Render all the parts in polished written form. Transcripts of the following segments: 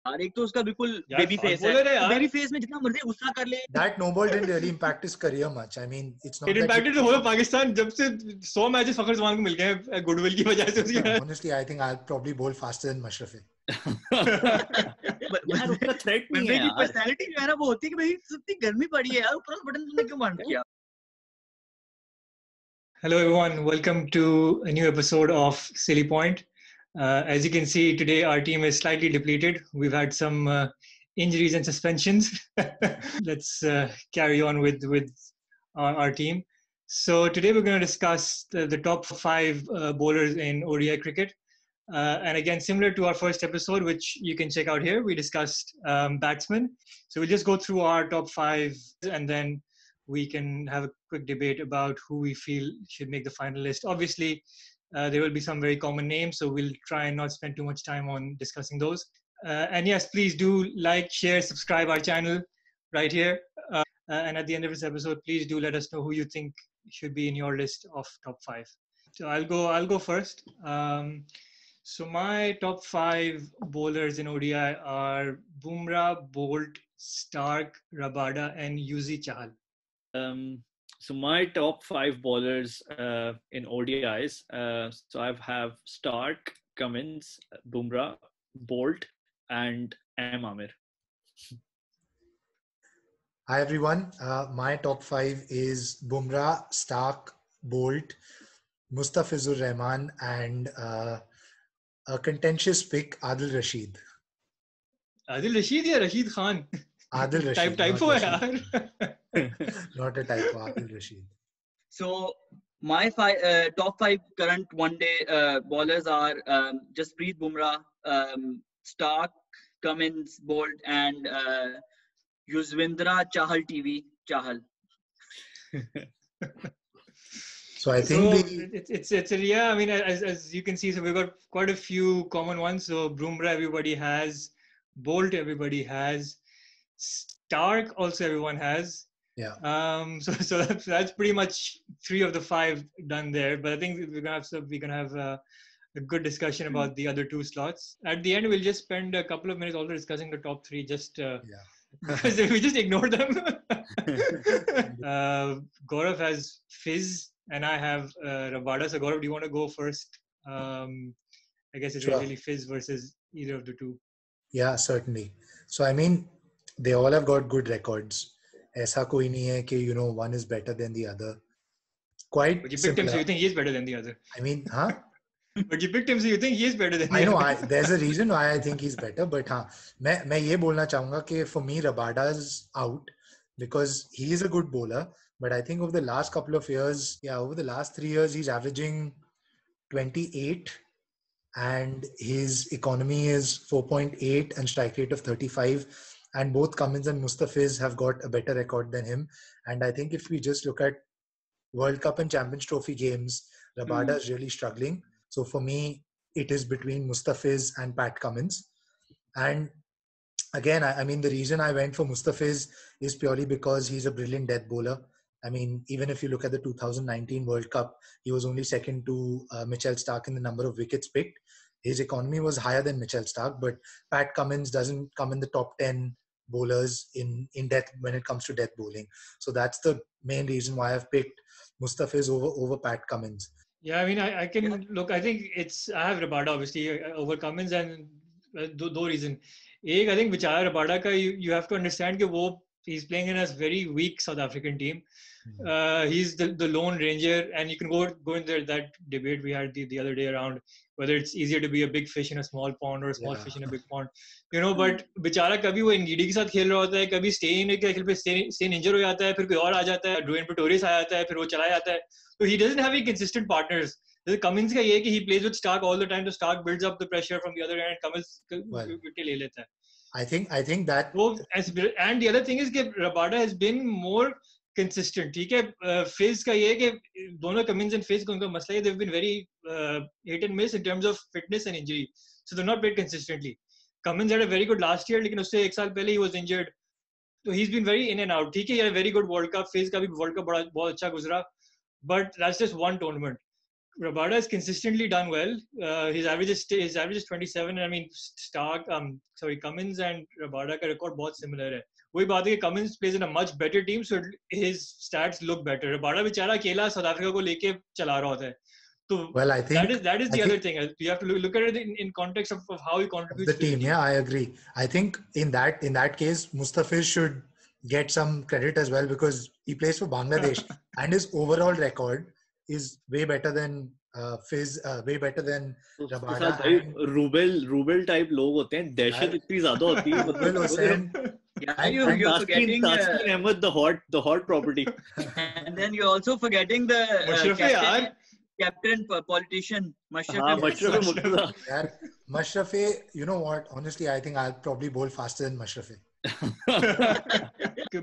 यार एक तो उसका बिल्कुल यार बेबी fast फेस bowler है है, यार। बेबी फेस में जितना मर्जी गुस्सा कर ले. That no ball didn't really impact his career much. I mean, it's not It that impacted the whole of Pakistan जब से 100 मैचेस फखर जमान को मिल गए हैं गुडविल की वजह से उसकी. honestly, I think I'll probably bowl faster than Mashrafi. यार उसका थ्रेट नहीं है बंदे की यार. पर्सनालिटी जो है ना वो होती है कि भाई इतनी गर्मी पड़ी है यार, ऊपर से बटन तुमने क्यों बंद किया. Hello everyone, welcome to a new episode of Silly Point. As you can see today our team is slightly depleted. We've had some injuries and suspensions. Let's carry on with our team. So today we're going to discuss the top 5 bowlers in ODI cricket. And again, similar to our first episode, which you can check out here, we discussed batsmen. So we'll just go through our top 5 and then we can have a quick debate about who we feel should make the final list. Obviously, there will be some very common names, so we'll try and not spend too much time on discussing those. And yes, please do like, share, subscribe our channel right here. And at the end of this episode, please do let us know who you think should be in your list of top 5. So I'll go first. So my top 5 bowlers in ODI are Bumrah, Bolt, Stark, Rabada, and Yuzi Chahal. So my top 5 bowlers in ODIs. So I have Stark, Cummins, Bumrah, Bolt, and M. Amir. Hi everyone. My top 5 is Bumrah, Stark, Bolt, Mustafizur Rahman, and a contentious pick, Adil Rashid. Adil Rashid या Rashid Khan? Adil Rashid. Typo है यार. Not a typo, Adil Rashid. So my top 5 current one-day bowlers are Jasprit Bumrah, Stark, Cummins, Bolt, and Yuzvendra Chahal TV Chahal. So I think it's yeah. I mean, as you can see, so we've got quite a few common ones. So Bumrah everybody has, Bolt everybody has, Stark also everyone has. Yeah. So that's pretty much 3 of the 5 done there. But I think we're gonna have a good discussion about the other 2 slots. At the end, we'll just spend a couple of minutes also discussing the top 3, just because we just ignore them. Gaurav has Fizz and I have Rabada. So Gaurav, do you want to go first? I guess it's really Fizz versus either of the 2. Yeah, certainly. So I mean, they all have got good records. ऐसा कोई नहीं है कि one is better than the other. Quite but you picked him, so you think he is better than the other. I mean, huh? But you picked him, so you think he is better than the other. I know. There's a reason why I think he's better. But मैं ये बोलना चाहूँगा कि for me Rabada's out because he is a good bowler. But I think over the last couple of years, over the last 3 years, he's averaging 28, and his economy is 4.8 and strike rate of 35. And both Cummins and Mustafiz have got a better record than him. And I think if we just look at World Cup and Champions Trophy games, Rabada is really struggling. So for me, it is between Mustafiz and Pat Cummins. And again, I mean, the reason I went for Mustafiz is purely because he's a brilliant death bowler. I mean, even if you look at the 2019 World Cup, he was only second to Mitchell Stark in the number of wickets picked. His economy was higher than Mitchell Stark, but Pat Cummins doesn't come in the top 10 bowlers in death when it comes to death bowling. So that's the main reason why I've picked Mustafiz over Pat Cummins. Yeah, I mean, I can look. I think I have Rabada obviously over Cummins, and दो reason. एक, I think बेचारा Rabada का you have to understand कि he's playing in a very weak South African team. He's the lone ranger, and you can go into that debate we had the other day around whether it's easier to be a big fish in a small pond or a small fish in a big pond. But बेचारा कभी वो इंगीडी के साथ खेल रहा होता है, कभी स्टेन इंजर हो जाता है, फिर कोई और आ जाता है, ड्वेन पेटोरियस आ जाता है, फिर वो चला जाता है. So he doesn't have any consistent partners. Cummins का ये है कि he plays with Stark all the time, so Stark builds up the pressure from the other end, and Cummins wicket ले लेता है. I think that. And the other thing is that Rabada has been more consistent. ठीक है, Fizz का ये है कि दोनों Cummins and Fizz का उनका मसला है, they've been very hit and miss in terms of fitness and injury, so they're not played consistently. Cummins had a very good last year, लेकिन उससे 1 साल पहले he was injured, so he's been very in and out. ठीक है, he had a very good World Cup. Fizz का भी World Cup बहुत अच्छा गुजरा, but that's just one tournament. Rabada has consistently done well. His average is 27. And I mean, Cummins and Rabada का record बहुत similar है. वही बात है कि Cummins plays in a much better team, so his stats look better. Rabada बेचारा अकेला South Africa को लेके चला रहा होता है. So well, I think that is the other thing. You have to look at it in context of how he contributes the team. Yeah, I agree. I think in that case, Mustafiz should get some credit as well because he plays for Bangladesh and his overall record is way better than Fizz, way better than Rabada. Rubel type लोग होते हैं, दहशत इतनी ज्यादा होती है. Ruben Hussain. Yeah, you're forgetting Taskin Ahmed, the hot property. and then you're also forgetting the captain politician Mashrafe. Mashrafe, you know what? Honestly, I think I'll probably bowl faster than Mashrafe.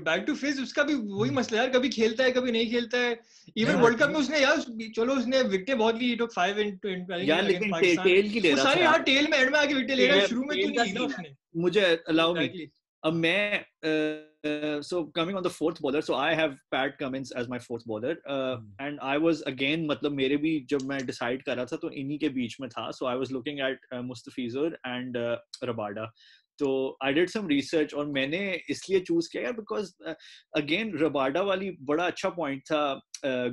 Back to Fizz, उसका भी वही मसला यार, कभी खेलता है कभी नहीं खेलता है. Even World Cup में उसने यार चलो उसने विकेट बहुत ली, took 5 in यार, लेकिन टेल की ले रहा था. सारे यार टेल में एंड में आके विकेट ले रहा है, शुरू में क्यों नहीं ली उसने. मुझे allow me. अब मैं so coming on the fourth bowler, so I have Pat Cummins as my fourth bowler, and I was again, मतलब मेरे भी जब मैं decide कर रहा था तो इन्हीं के बीच में था. So I was looking at Mustafizur and Rabada. तो I did some research और मैंने इसलिए choose किया यार because again Rabada वाली बड़ा अच्छा point था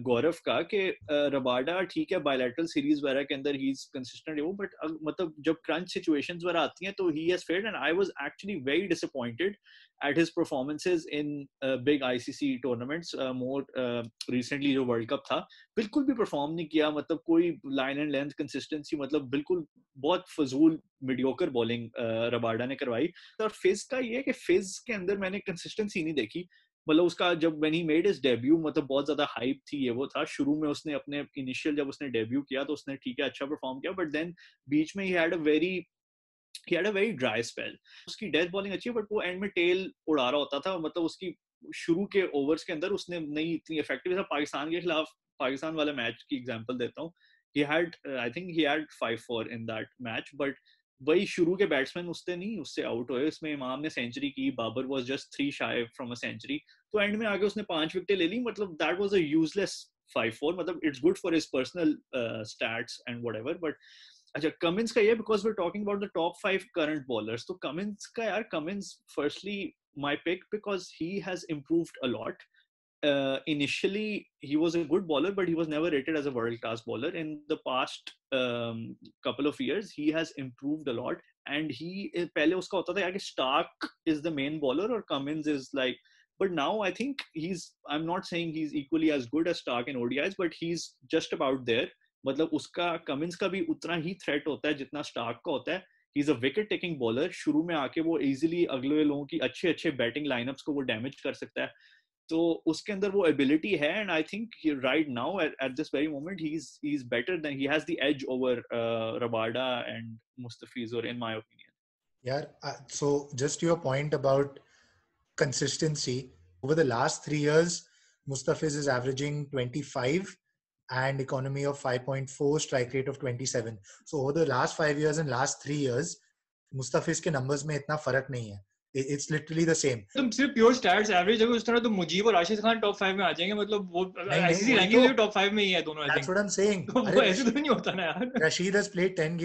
गौरव का कि Rabada ठीक है bilateral series वगैरह के अंदर he is consistent वो, but मतलब जब crunch situations वगैरह आती हैं तो he has failed, and I was actually very disappointed at his performances in big ICC tournaments. More recently जो World Cup था बिल्कुल भी perform नहीं किया, मतलब कोई line and length consistency, मतलब बिल्कुल बहुत फजूल mediocre bowling Rabada ने करवाई. और Fizz का ये है कि Fizz के अंदर मैंने consistency नहीं देखी. मतलब उसका जब when he made his debut मतलब बहुत ज्यादा hype थी, ये वो था. शुरू में उसने अपने initial जब उसने debut किया तो उसने ठीक है अच्छा perform किया, but then बीच में he had a very dry spell. उसकी death bowling अच्छी है, but वो end में tail उड़ा रहा होता था. मतलब उसकी शुरू के overs के अंदर उसने नहीं इतनी effective. पाकिस्तान के खिलाफ पाकिस्तान वाले मैच की एग्जांपल देता हूँ. I think he had 5-4 in that match, but वही शुरू के बैट्समैन उससे आउट हुए. उसमें इमाम ने सेंचुरी की, Babar was just 3 shy from a century. तो एंड में आगे उसने 5 विकेटें ले ली. मतलब that was a useless 5-4. मतलब it's good for his personal stats and whatever, but अच्छा Cummins का ये because we're talking about the top 5 current bowlers. तो Cummins का यार, Cummins firstly my pick because he has improved a lot. Initially he was a good bowler, but he was never rated as a world class bowler. In the past couple of years he has improved a lot, and he पहले उसका होता था यार कि Stark is the main bowler or Cummins is like, but now I think I'm not saying he's equally as good as Stark in ODIs, but he's just about there. मतलब उसका Cummins का भी उतना ही threat होता है जितना Stark का होता है. He's a wicket taking bowler. शुरू में आके वो easily अगले लोगों की अच्छे बैटिंग लाइनअप्स को वो डैमेज कर सकता है. तो उसके अंदर वो एबिलिटी है, and I think right now at this very moment he is better than, he has the edge over Rabada and Mustafizur in my opinion. Yeah, so just your point about consistency, over the last 3 years Mustafiz is averaging 25 and economy of 5.4, strike rate of 27. So over the last 5 years and last 3 years Mustafiz के numbers में इतना फर्क नहीं है. It's literally the same. तुम सिर्फ pure stats average अगर उस तरह तो मुजीब और राशिद खान टॉप 5 में आ जाएंगे. मतलब वो आईसीसी रैंकिंग में टॉप 5 में ही है दोनों. That's what I'm saying. वो ऐसे तो नहीं होता ना यार. Rashid has played 10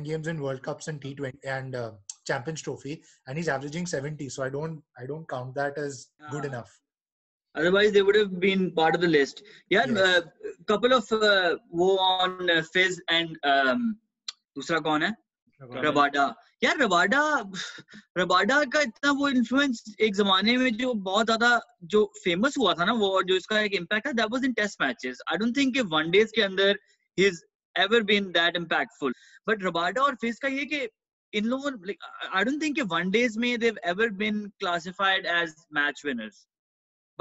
games in World Cups and T20 and Champions Trophy, and he's averaging 70. So I don't count that as good enough. Otherwise, they would have been part of the list. Yeah, yes. Couple of वो on Fizz and दूसरा कौन है? Rabada. यार Rabada का इतना वो influence एक जमाने में जो बहुत ज्यादा जो फेमस हुआ था ना, वो जो इसका एक इम्पैक्ट है, that was in test matches. I don't think कि one days के अंदर he's ever been that impactful. But Rabada और Fizz का ये कि इन लोगों, like, I don't think कि one days में they've ever been classified as match winners.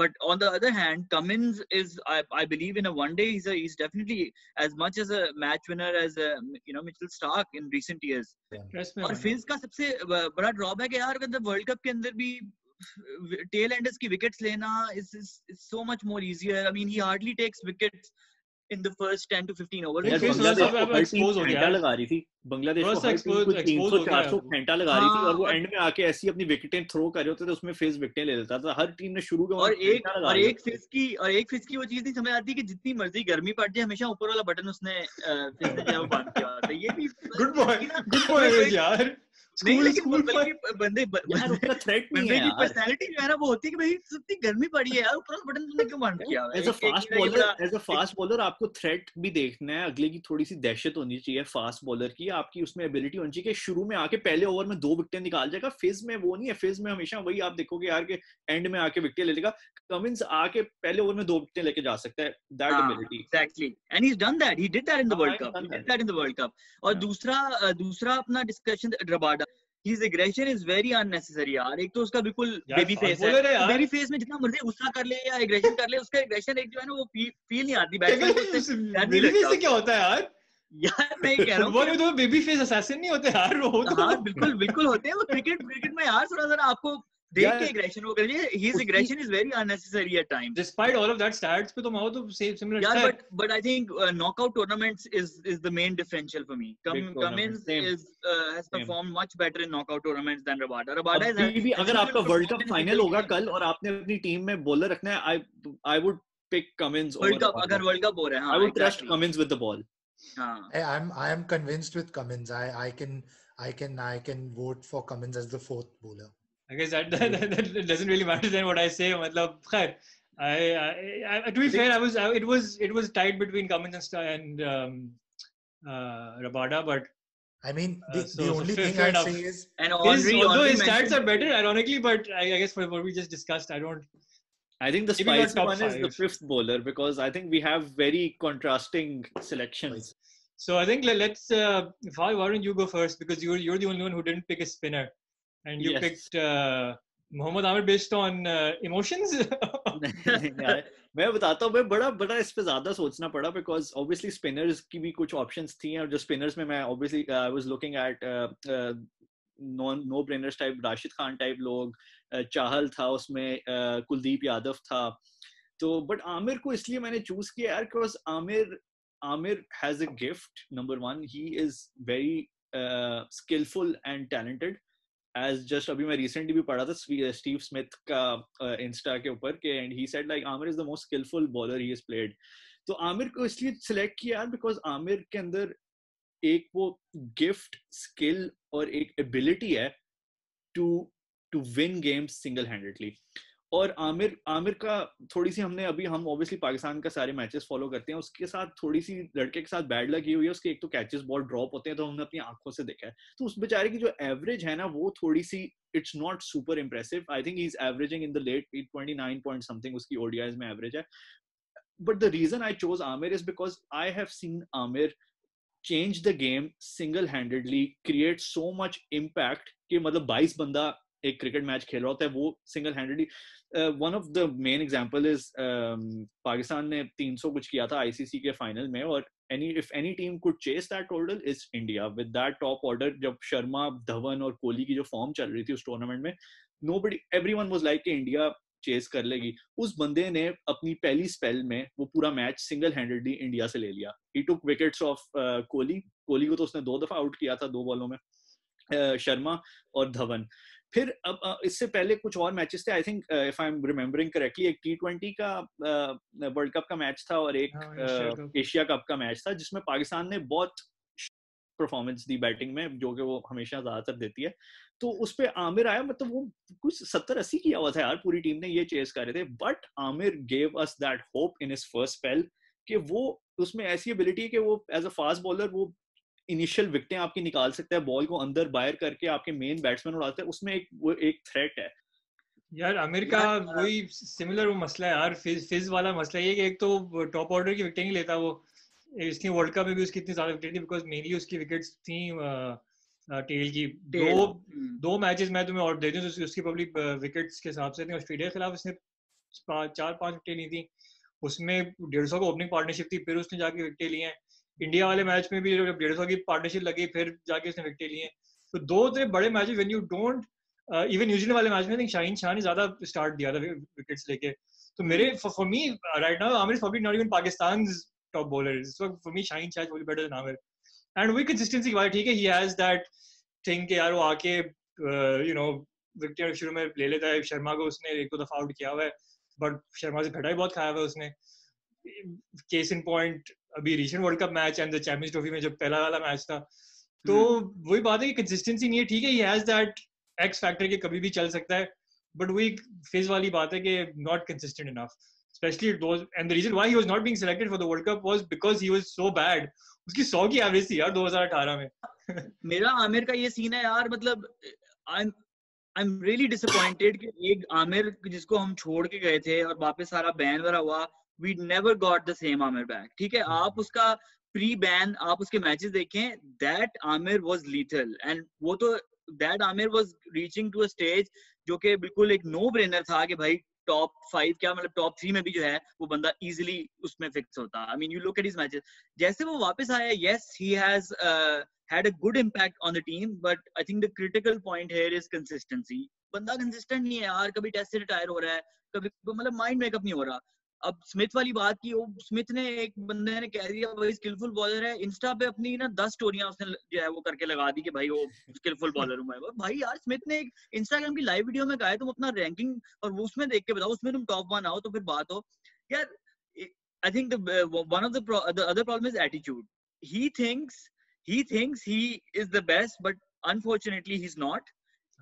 But on the other hand, Cummins is, I believe, in a one day he's definitely as much as a match winner as Mitchell Stark in recent years. और Fizz का सबसे बड़ा drop है कि यार अगर world cup के अंदर भी टेल एंडर्स की विकेट्स लेना is so much more easier. I mean, he hardly takes wickets in the first 10 to 15 overs. यार फिर बांग्लादेश थोड़ा सा को हर टीम expose हो गया फेंटा यार। लगा रही थी, बांग्लादेश थोड़ा को सा हर टीम कुछ expose हो गया 300-400 वो। फेंटा लगा रही थी, और वो हाँ, एंड में आके ऐसी अपनी विकेटें थ्रो कर रहे होते थे, उसमें फेस विकेटें ले लेता था। हर टीम ने शुरू के और उन्हें फेंटा लगा लिया। एक फिज की वो चीज नहीं समझ आती कि जितनी मर्जी गर्मी पड़ जाए हमेशा ऊपर वाला बटन उसने फिज ने जो है वो बंद किया होता है। ये भी गुड बॉय यार। नहीं, स्कूल लेकिन स्कूल बल्कि बंदे यार उसका थ्रेट नहीं बंदे है की यार। पर्सनालिटी जो है ना वो होती है कि भाई इतनी गर्मी पड़ी है यार, ऊपर वाला बटन तुमने क्यों बंद किया हुआ है? एज अ एक फास्ट ये है कि बॉलर, बड़ा एज अ फास्ट बॉलर आपको थ्रेट भी देखना है, अगले की थोड़ी सी दहशत होनी चाहिए फास्ट बॉलर की, आपकी उसमें एबिलिटी होनी चाहिए कि शुरू में आके पहले ओवर में 2 विकेटें निकाल जाएगा। फिज में वो नहीं है, फिज में हमेशा वही आप देखोगे यार के एंड में आके विकेट ले लेगा। कमिंस आके पहले ओवर में 2 विकेटें लेके जा सकता है, that ability. Exactly, and he done that, he did that in the world cup, he did that in the world cup. और दूसरा अपना discussion Rabada, his aggression is very unnecessary यार। एक तो उसका बिल्कुल बेबी फेस है, तो बेबी फेस में जितना मर्जी गुस्सा कर ले या एग्रेशन कर ले, उसका एग्रेशन एक जो है ना वो फील नहीं आती बैट्समैन को, उससे बेबी फेस से क्या होता है यार? यार मैं ये कह रहा हूँ फुटबॉल में तो बेबी फेस असैसिन नहीं होते यार, वो तो हाँ बिल्कुल होते हैं वो। क्रिकेट में यार थोड़ा सा आपको देख के एग्रेशन वो करिए, his aggression is very unnecessary at times. Despite all of that stats पे तो मैं तो similar Yeah, लगता है। but I think knockout tournaments is the main differential for me. Cummins has performed much better in knockout tournaments than Rabada. Rabada is अभी भी अगर आपका वर्ल्ड कप फाइनल होगा कल और आपने अपनी टीम में बॉलर रखना है, I would pick Cummins over Rabada. अगर वर्ल्ड कप हो रहा है, हाँ, I would trust Cummins with the ball. I am convinced with Cummins. I can vote for Cummins as the 4th bowler. I guess that doesn't really matter then what I say. मतलब खैर, I to be fair, it was tight between Cummins and Rabada, but I mean the only thing I say is, and although his stats are better ironically, but I guess for what we just discussed, I think the spicy one is the 5th bowler, because I think we have very contrasting selections. So I think let's why don't you go first, because you're the only one who didn't pick a spinner. And you picked Mohammad Amir based on emotions? मैं बताता हूँ, मैं बड़ा इस पे ज्यादा सोचना पड़ा, because obviously spinners की भी कुछ options थी, और जो spinners में मैं obviously I was looking at no brainers type, Rashid Khan type लोग, चाहल था उसमें, कुलदीप यादव था, तो but आमिर को इसलिए मैंने choose किया यार, because Aamir has a gift. Number one, he is very skillful and talented. As just अभी मैं recently भी पढ़ा था Steve Smith का Insta के ऊपर के, and he said like Amir is the most skillful bowler he has played. तो आमिर को इसलिए select किया यार, because आमिर के अंदर एक वो gift, skill और एक ability है to win games single-handedly. और आमिर का थोड़ी सी हम obviously पाकिस्तान का सारे मैचेस फॉलो करते हैं, उसके साथ थोड़ी सी लड़के के साथ बैड लगी हुई है, उसके एक तो कैचेस बॉल ड्रॉप होते हैं, तो हमने अपनी आंखों से देखा है, तो उस बेचारे की जो एवरेज है ना वो थोड़ी सी it's not super impressive. I think he is averaging in the late 29 point something उसकी ओडीआईज में एवरेज है. But the reason I chose Amir is because I have seen Amir change the game single handedly, create so much impact कि मतलब 22 बंदा एक cricket match खेल रहा होता है, वो single handedly. One of the main example is Pakistan ने 300 कुछ किया था आईसीसी के फाइनल में, और if any team could chase that total is India with that top order. जब शर्मा, धवन और कोहली की जो फॉर्म चल रही थी उस टूर्नामेंट में, everyone was like कि इंडिया चेस कर लेगी. उस बंदे ने अपनी पहली स्पेल में वो पूरा मैच सिंगल हैंडेडली इंडिया से ले लिया. He took wickets of Kohli को तो उसने 2 दफा आउट किया था 2 बॉलों में, शर्मा और धवन. फिर अब इससे पहले कुछ और मैचेस थे, I think if I am remembering correctly, एक T20 का वर्ल्ड कप का मैच था और एक एशिया कप का मैच था, जिसमें पाकिस्तान ने बहुत परफॉर्मेंस दी बैटिंग में, जो कि वो हमेशा ज्यादातर देती है. तो उस पे आमिर आया, मतलब वो कुछ 70-80 किया हुआ था यार, पूरी टीम ने ये चेस कर रहे थे, but Aamir gave us that hope in his first spell कि वो उसमें ऐसी एबिलिटी है कि वो एज अ फास्ट बॉलर वो इनिशियल विकेटें आपकी निकाल सकता है, बॉल को अंदर बाहर करके आपके मेन बैट्समैन उड़ाते हैं, उसमें एक थ्रेट है यार. आमिर का वही सिमिलर वो मसला है यार, फिज वाला मसला ये कि एक तो टॉप ऑर्डर की विकेटें नहीं लेता वो, इसलिए वर्ल्ड कप में भी उसकी इतनी ज्यादा विकेट थी, बिकॉज मेनली उसकी विकेट्स थी टेल की. दो मैचेस मैं तुम्हें और दे दूं तो उसकी पब्लिक विकेट्स के हिसाब से थी. ऑस्ट्रेलिया के खिलाफ उसने 4-5 विकेटें ली थी, उसमें 150 का ओपनिंग पार्टनरशिप थी, फिर उसने जाके विकेटें ली हैं. इंडिया वाले मैच में भी जब 150 की पार्टनरशिप लगी, फिर जाके उसने विकेट लिए. तो 2 बड़े matches when you don't, even New Zealand वाले मैच में आई थिंक शाहीन शाह ने ज्यादा स्टार्ट दिया था विकेट्स लेके. तो मेरे for me right now Aamir is probably not even Pakistan's top bowlers. So for me, Shaheen Shah is probably better than Amir. And वही consistency की बात ठीक है. He has that thing कि यार वो आके विकेट शुरू में ले लेता है. शर्मा को उसने एक दो दफा आउट किया हुआ है, बट शर्मा से घटा ही बहुत खाया हुआ है उसने. केस इन पॉइंट अभी recent world cup match and the champions trophy में जब पहला वाला मैच था, तो वही बात है कि कंसिस्टेंसी नहीं है. ठीक है, he has that x factor कि कभी भी चल सकता है, बट वही फेज वाली बात है कि not consistent enough, especially those, and the reason why he was not being selected for the World Cup was because he was so bad. उसकी 100 की एवरेज थी यार 2018 में. मेरा आमिर का ये सीन है यार, मतलब I'm really disappointed कि एक आमिर जिसको हम छोड़ के गए थे और वापस सारा बैन वगैरह हुआ, we never got the same Aamir back. ठीक है, आप उसका प्री बैन, आप उसके मैचेस देखें, that Aamir was lethal, and वो तो that Aamir was reaching to a stage जो कि बिल्कुल एक नो ब्रेनर था कि भाई टॉप 5 क्या मतलब टॉप 3 में भी जो है वो बंदा इजीली उसमें फिक्स होता. I mean you look at his matches, जैसे वो वापस आया, yes he has had a good impact on the team, but I think the critical point here is consistency. बंदा कंसिस्टेंट नहीं है यार, कभी टेस्ट से रिटायर हो रहा है, कभी मतलब माइंड मेकअप नहीं हो रहा. अब स्मिथ वाली बात की, वो स्मिथ ने एक बंदे ने कह दिया भाई स्किलफुल बॉलर है, इंस्टा पे अपनी ना 10 स्टोरियां उसने जो है वो करके लगा दी कि भाई वो स्किलफुल बॉलर हूं मैं. भाई यार स्मिथ ने एक इंस्टाग्राम की लाइव वीडियो में कहा है तुम अपना रैंकिंग और वो उसमें देख के बताओ, उसमें तुम टॉप 1 आओ तो फिर बात हो यार. I think one of the other problem is attitude. He thinks he is the best, but unfortunately he's not.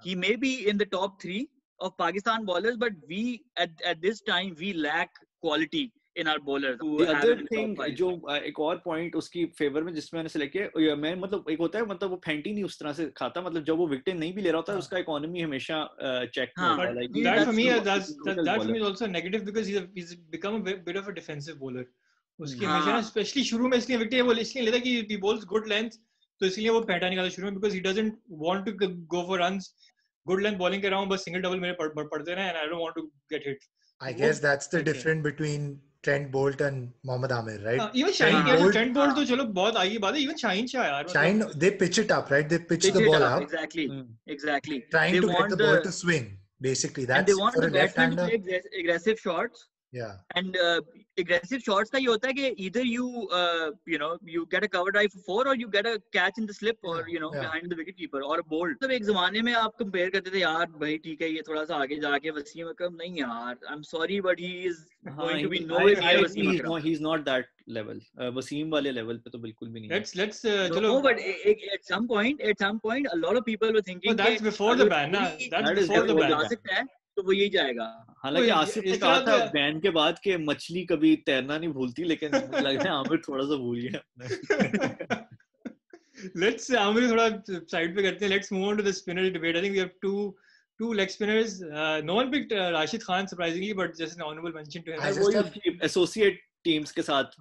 He may be in the top 3 of Pakistan bowlers, but we at this time we lack quality in our bowlers. The other thing जो एक और point उसकी favour में जिसमें मैंने select किया, मैं मतलब एक होता है मतलब वो फेंटी नहीं उस तरह से खाता, मतलब जब वो विकेट नहीं भी ले रहा होता है उसका इकोनॉमी हमेशा चेक में होता है. Like that for me that for me is also negative because he's become a bit of a defensive bowler. उसकी हमेशा ना स्पेशली शुरू में इसलिए विकेट वो इसलिए लेता कि he bowls good length, तो इसलिए वो फेंटा निकाला शुरू में, because he doesn't want to go for runs. Good length bowling कर रहा हूँ, बस सिंगल डबल मेरे पड़ते रहे, and I don't want to get hit. I guess that's the difference between Trent Bolt and Mohammad Amir, right? Even Trent Bolt तो चलो बहुत आगे बात है, even Shaheen Shah यार. Shaheen, they pitch it up, right? They pitch the ball up. Exactly. Trying to get the ball to swing, basically. That's and they want for the a left-hander. batsman to play aggressive shots. Yeah. And aggressive shots का ये होता है कि either you get a cover drive for 4 or you get a catch in the slip or behind the wicket keeper or a bolt. तो एक जमाने में आप कंपेयर करते थे यार भाई ठीक है ये थोड़ा सा आगे जाके वसीम अकरम, नहीं यार, I'm sorry but he is going to be nowhere near Wasim Akram. He's not that level. Wasim वाले level पे तो बिल्कुल भी नहीं. Let's चलो. No, but at some point a lot of people were thinking that's before the ban, ना? That's before the ban. जा सकता है तो वो यही जाएगा. हालांकि आसिफ ने कहा था बैन के बाद कि मछली कभी तैरना नहीं भूलती, लेकिन लग रहा है आमिर थोड़ा सा भूल गया. Let's आमिर थोड़ा साइड पे करते हैं. Let's move on to the spinner debate. I think we have two leg spinners. No one picked Rashid Khan surprisingly, but just an honorable mention to him. I just have associate teams के साथ.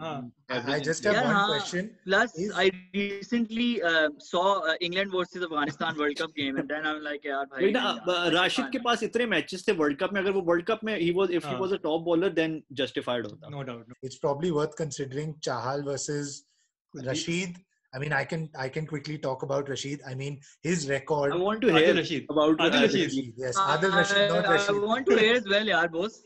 I just have one question. Plus, I recently saw England versus Afghanistan World Cup game, and then I'm like, यार भाई. राशिद के पास इतने matches थे world cup में, अगर वो वर्ल्ड कप में he was a top bowler, then justified होता. No doubt. It's probably worth considering Chahal versus Rashid. I mean, I can quickly talk about Rashid. I mean, his record. I want to hear about Adil Rashid. Yes, Adil Rashid, not Rashid. I want to hear as well, yaar, boss.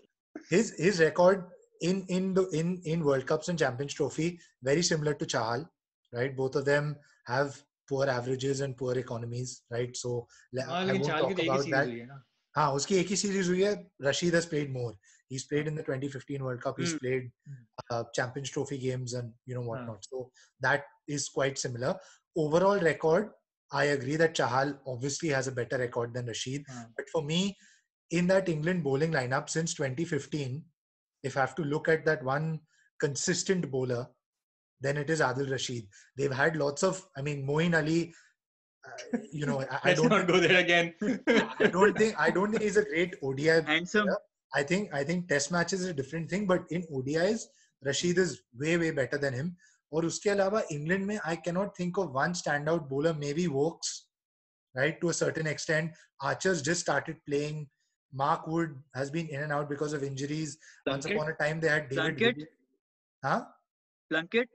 His record in World Cups and Champions Trophy very similar to Chahal, right? Both of them have poor averages and poor economies, right? So I won't talk about that. हाँ, उसकी एक ही series हुई है. Rashid has played more. He's played in the 2015 World Cup. He's played Champions Trophy games and whatnot. So that is quite similar. Overall record, I agree that Chahal obviously has a better record than Rashid. But for me, in that England bowling lineup since 2015, if I have to look at that one consistent bowler, then it is Adil Rashid. They've had lots of, I mean, Moeen Ali, I don't not go there again. I don't think he's a great ODI. Handsome. Player. I think test matches is a different thing, but in ODIs, Rashid is way better than him. और उसके अलावा England में I cannot think of one standout bowler. Maybe Vokes, right, to a certain extent. Archer's just started playing. Mark Wood has been in and out because of injuries. Plunkett? Once upon a time they had David. Plunkett? Huh? Plunkett?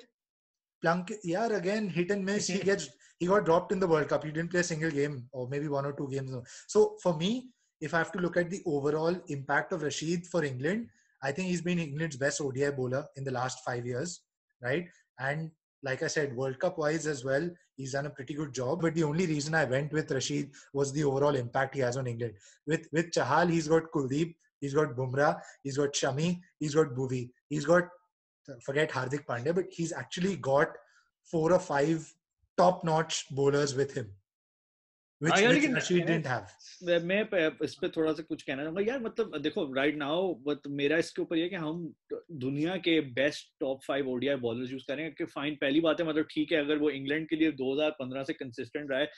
Yeah, again hit and miss. He got dropped in the World Cup. He didn't play a single game, or maybe 1 or 2 games. So for me, if I have to look at the overall impact of Rashid for England, I think he's been England's best ODI bowler in the last 5 years, right? And like I said, World Cup wise as well, he's done a pretty good job. But the only reason I went with Rashid was the overall impact he has on England. With Chahal, he's got Kuldeep, he's got Bumrah, he's got Shami, he's got Bhuvi, he's got, forget Hardik Pandya, but he's actually got 4 or 5 top-notch bowlers with him, which Rashid didn't have. मैं इस पे थोड़ा सा कुछ कहना चाहूंगा यार. मतलब देखो राइट नाउ मेरा इसके ऊपर ये कि हम दुनिया के best top 5 ODI bowlers use करेंगे कि फाइन. पहली बात है मतलब ठीक है अगर वो इंग्लैंड के लिए 2015 से कंसिस्टेंट रहा है.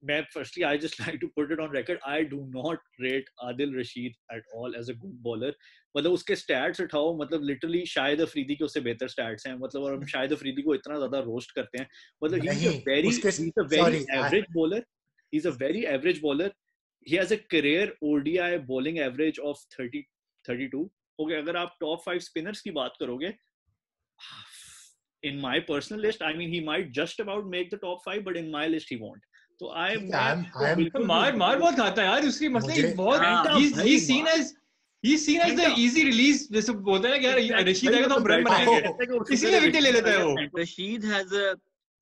मैं firstly I just like to put it on record, I do not rate Adil Rashid at all as a good bowler. मतलब उसके स्टैट्स उठाओ, मतलब लिटरली शाहिद अफरीदी के उससे बेहतर स्टैट्स हैं. मतलब और हम शाहिद अफरीदी को इतना ज्यादा रोस्ट करते हैं. मतलब he is a very average bowler. He's a very average bowler. He has a career ODI bowling average of 32. Okay, अगर आप top 5 spinners की बात करोगे, in my personal list, I mean, he might just about make the top 5, but in my list, he won't. So मार बहुत खाता है यार. उसकी मतलब बहुत he's seen as the easy release. जैसे बोलते हैं ना यार रशीद आएगा तो हम रन बनाएंगे, इसीलिए विकेट ले लेता है वो. Rashid has a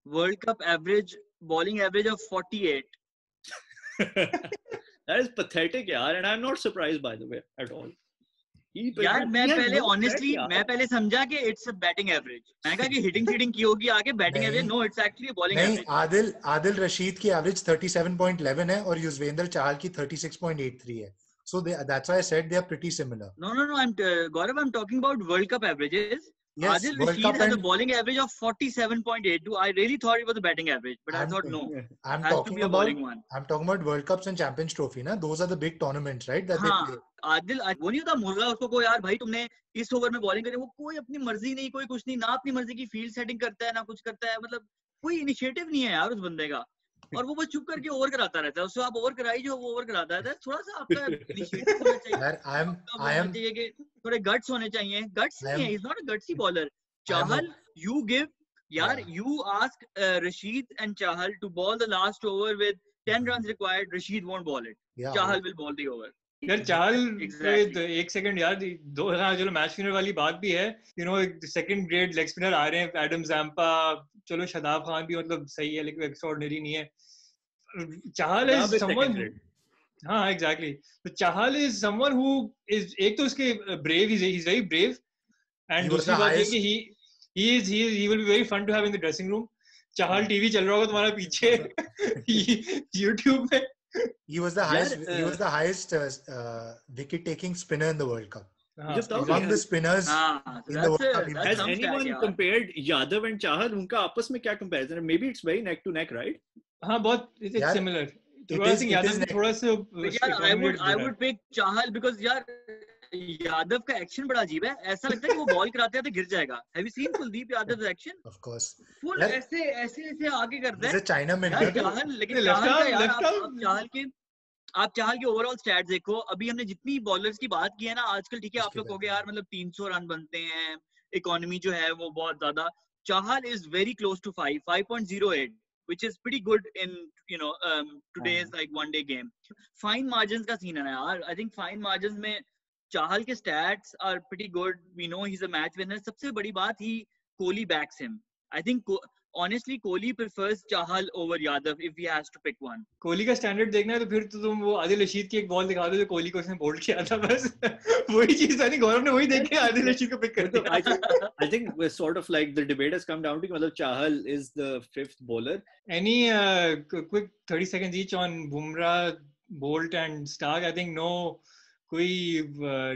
World Cup average bowling average of 48. That is pathetic yaar, and I'm not surprised by the way at all. यार मैं पहले honestly मैं पहले समझा कि it's a batting average. मैंने कहा कि hitting की होगी आगे batting average. No, it's actually a bowling average. नहीं, आदिल रशीद की average 37.11 है और युजवेंद्र चहल की 36.83 है. So that's why I said they are pretty similar. No. Gaurav, I'm talking about World Cup averages. Yes, Adil Rashid has a bowling average of 47.82. I really thought it was a batting average, but I thought no. I'm talking about World Cups and Champions Trophy, na? Those are the big tournaments, right? That they play. Adil, वो नहीं होता मुर्गा उसको कोई यार भाई तुमने इस ओवर में बॉलिंग करी, वो कोई अपनी मर्जी नहीं, कोई कुछ नहीं, ना अपनी मर्जी की फील्ड सेटिंग करता है ना कुछ करता है. मतलब कोई इनिशिएटिव नहीं है यार उस बंदे का, और वो बस चुप करके ओवर कराता रहता है. उससे आप ओवर कराई जो वो ओवर कराता है. थोड़ा सा आपका इनिशिएटिव होना चाहिए यार. I am चाहिए कि थोड़े गट्स होने चाहिए. गट्स नहीं है, he's not a gutsy bowler. Chahal, you give yaar, you ask Rashid and Chahal to bowl the last over with 10 runs required. Rashid won't bowl it. Chahal will bowl the over. यार चाहल एक second यार, दो चलो match winner वाली बात भी है. You know second grade leg spinner आ रहे हैं, एडम जैम्पा, चलो शादाब खान भी मतलब सही है लेकिन एक्स्ट्राऑर्डिनरी नहीं है. चाहल इज समवन, हाँ एग्जैक्टली. तो चाहल इज समवन हु इज, एक तो उसके brave, he is very brave, and दूसरी बात ये कि he will be very fun to have in the dressing room. Chahal TV चल रहा होगा तुम्हारे पीछे YouTube में. He was the highest wicket taking spinner in the World Cup. Among the spinners in the World Cup. Has anyone compared Yadav and Chahal? उनका आपस में क्या comparison है? Maybe it's very neck to neck, right? हाँ बहुत it's similar. थोड़ा सा I would pick Chahal because यार यादव का एक्शन बड़ा अजीब है. ऐसा लगता है कि वो बॉल कराते हैं तो गिर जाएगा. Have you seen Kuldeep Yadav का एक्शन? Of course. फुल ऐसे आगे करता है. चाइना में लेकिन आप चाहल के ओवरऑल स्टैट्स देखो. अभी हमने जितनी बॉलर्स की बात की है ना आजकल, ठीक है आप लोग कहोगे यार मतलब 300 रन बनते हैं, इकोनॉमी जो है वो बहुत ज्यादा. Chahal is very close to 5.08, which is pretty good in today's like one day game. Fine margins का सीन है ना यार. I think fine margins में चाहल के stats are pretty good. We know he's a match winner. सबसे बड़ी बात Kohli backs him. I think honestly Kohli prefers Chahal over Yadav if he has to pick one. Kohli का standard देखना है तो फिर तो तुम वो आदिल रशीद की एक बॉल दिखा दो जो कोहली को उसने बोल्ड किया था, बस वही चीज है. नहीं गौरव ने वही देख के आदिल रशीद को पिक कर दिया. I think we're sort of like the debate has come down to मतलब Chahal is the 5th bowler. Any quick 30 seconds each on Bumrah, Bolt and Stark? I think no कोई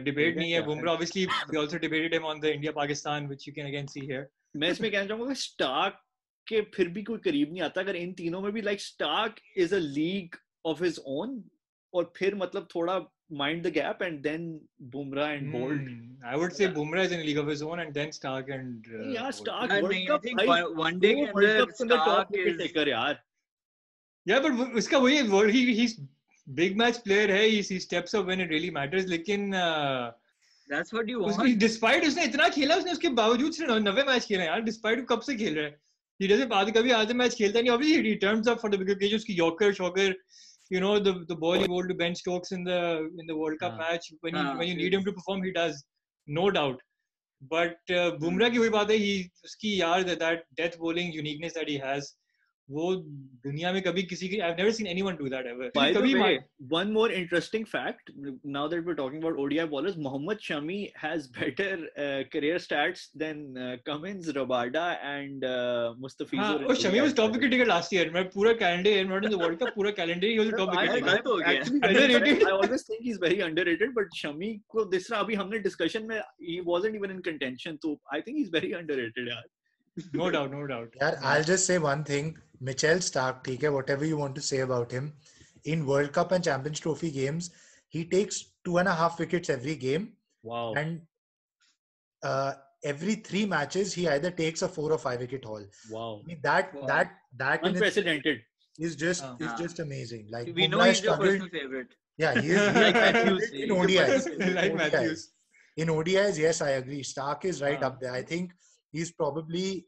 डिबेट नहीं है. Bumrah obviously we also debated him on the India Pakistan, which you can again see here. मैं इसमें कहना चाहूंगा Stark के फिर भी कोई करीब नहीं आता. अगर इन तीनों में भी like Stark is a league of his own, और फिर मतलब थोड़ा mind the gap and then Bumrah and Bolt. I would say Bumrah is in a league of his own and then Stark and Stark World Cup one day के अंदर Stark is taker यार. Yeah, but उसका वही he's big match player है. he steps up when it really matters. लेकिन that's what you want. Despite उसने इतना खेला, उसने उसके बावजूद सिर्फ 90 मैच खेले यार. Despite कब से खेल रहा है, he doesn't कभी आधे मैच खेलता नहीं. Obviously he turns up for the bigger occasions. उसकी Yorker, Shocker, the ball he bowled to Ben Stokes in the World Cup match when you need him to perform, he does, no doubt. But Bumrah की वही बात है, उसकी यार that death bowling uniqueness that he has, वो दुनिया में कभी किसी की I've never seen anyone do that ever. By the कभी way, one more interesting fact, now that we're talking about ODI bowlers, Mohammad Shami has better career stats than Cummins, Rabada and Mustafizur. हाँ, और Shami was top wicket taker last year. मैं पूरा calendar year, not in the World Cup, पूरा calendar year he was a top wicket taker. Actually Underrated. I always think he's very underrated, but Shami को जिस तरह अभी हमने discussion में he wasn't even in contention, so I think he's very underrated यार. No doubt, no doubt. Yeah, I'll just say one thing. Mitchell Starc, ठीक है, whatever you want to say about him, in World Cup and Champions Trophy games, he takes 2.5 wickets every game. Wow. And every 3 matches, he either takes a 4 or 5 wicket haul. Wow. I mean, that Unprecedented. is just amazing. Like we know Bumrah he's your personal favorite. Yeah, he is Like Matthews. in ODIs. Like Matthews. In ODIs, yes, I agree. Starc is right हाँ. up there. I think he's probably,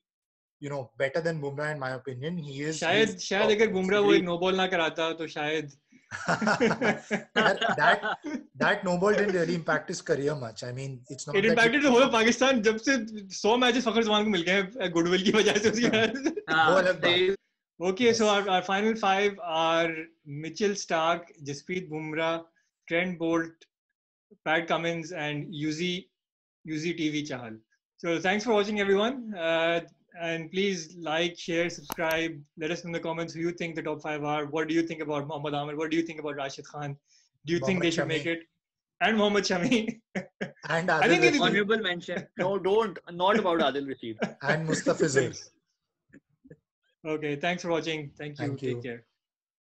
better than Bumrah in my opinion. He is. शायद अगर बुमराह वो एक no ball ना कराता तो शायद that no ball didn't really impact his career much. I mean, it's not. It impacted the whole of Pakistan जब से 100 मैचेस फखर जमान को मिल गए गुडविल की वजह से उसकी. Okay, so our final 5 are Mitchell Starc, Jasprit Bumrah, Trent Bolt, Pat Cummins, and Yuzi TV Chahal. So thanks for watching, everyone. And please like, share, subscribe. Let us know in the comments who you think the top 5 are. What do you think about Mohammad Amir? What do you think about Rashid Khan? Do you think they should make it? And Mohammad Shami. And I think it's honorable mention. No, don't. Not about Adil Rashid. And Mustafizur. Okay, thanks for watching. Thank you. Thank you. Take care.